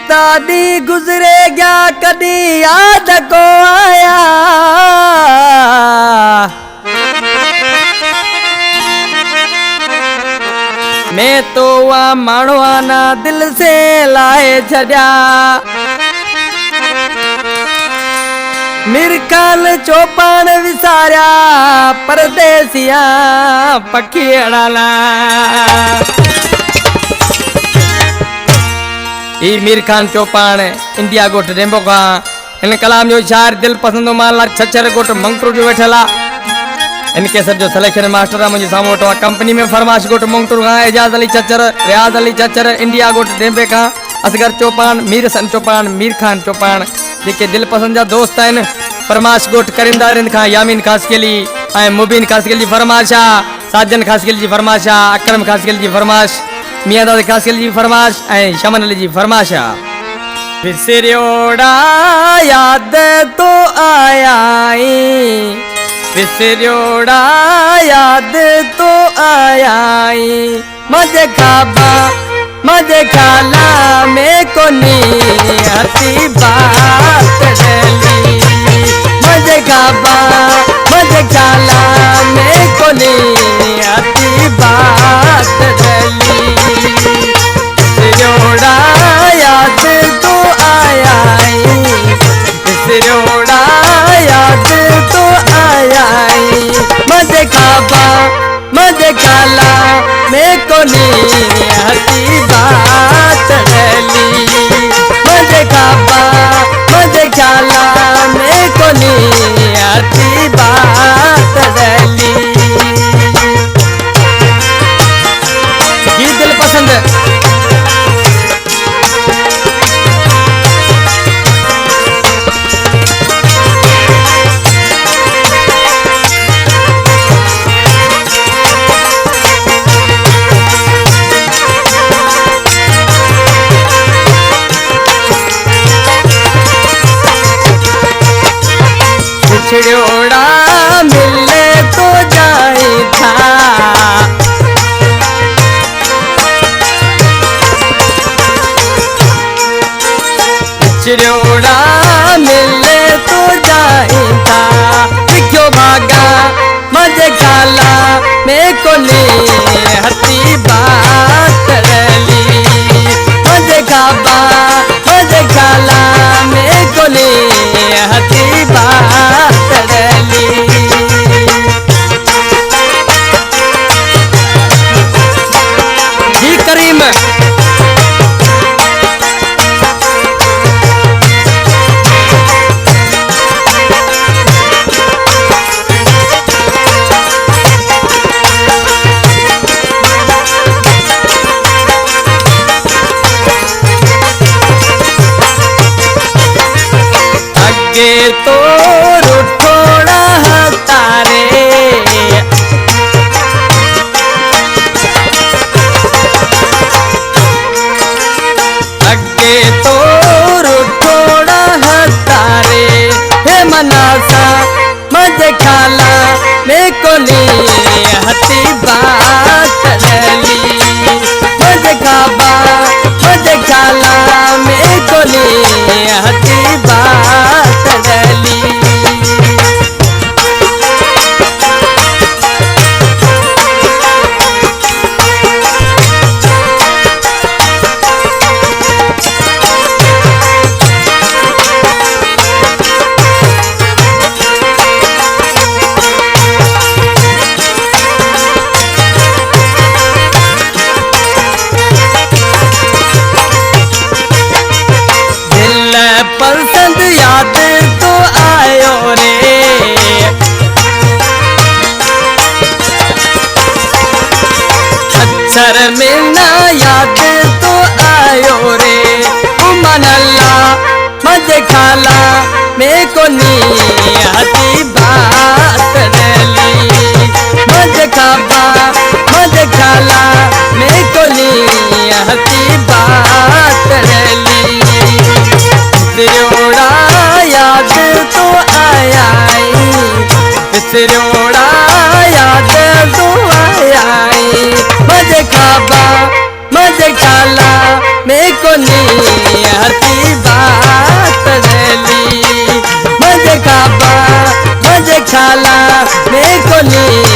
बीता दी गुजरे गया कदी याद को आया। मैं तो वा मानवाना दिल से लाए छड़ा। मिरकाल चौपान विसारा परदेसिया पखियाला। ई Mir Khan चौपान India got rainbow का इन कलाम जो शायर दिल पसंदो माला छछर गोट मंगटू जो वेठला। इनके सब जो सिलेक्शन मास्टर मुझे सामो तो कंपनी में फरमाश गोट मंगटू का एजाज अली छछर, रियाज अली छछर, इंडिया गोट रेंबे का असगर चौपान, मीर सन चौपान, मीर खान चौपान जेके दिल पसंद जा दोस्त आइन। फरमाश गोट करिंदा रिंद खां, यामीन खास के लिए ऐं मुबीन खास के लिए फरमाशा, साजन खास के लिए फरमाशा, अकरम खास के लिए फरमाश, मियां दाद खास के लिए फरमाश ऐं शमन अली जी फरमाशा। विसरियोड़ा याद तो आया, विसरियोड़ा याद तो आया। मजे खाबा मजे खाला में कोनी हती बात डली। मजे खाबा मजे खाला में कोनी हती बात डली। विसरियोड़ा याद तो आया, विसरियोड़ा याद तो आया। मजे खाबा मजे खाला में कोनी हती बात डली। मजे खाबा मजे खाला में कोनी हती बात डली। ये दिल पसंद है। छिड़ोड़ा मिलने तो जाए था, छिड़ोड़ा मिलने तो जाए था। क्यों भागा मजे खाला में कोनी हती बात डली। मजे खाबा मजे खाला में कोनी हती बात डली। जी करीम अगे तो रुठोड़ा तारे, अगे तो रुठोड़ा तारे। हे मनासा मजे खाला में कोनी हती बात डली। मजे खाबा मजे खाला में कोनी हती बात डली। पसंद याद तो आयो रे, अक्षर में ना याद तो आयो रे। मन अल्लाह मजे खाला में कोनी हती बात डली। मजे खाबा मजे खाला में कोनी हती बात डली। विसरियोड़ा याद तो आया, विसरियोड़ा याद तो आया। मजे खाबा मजे खाला में कोनी हरती बात रेली मजे खाबा मजे खाला मेरे को नी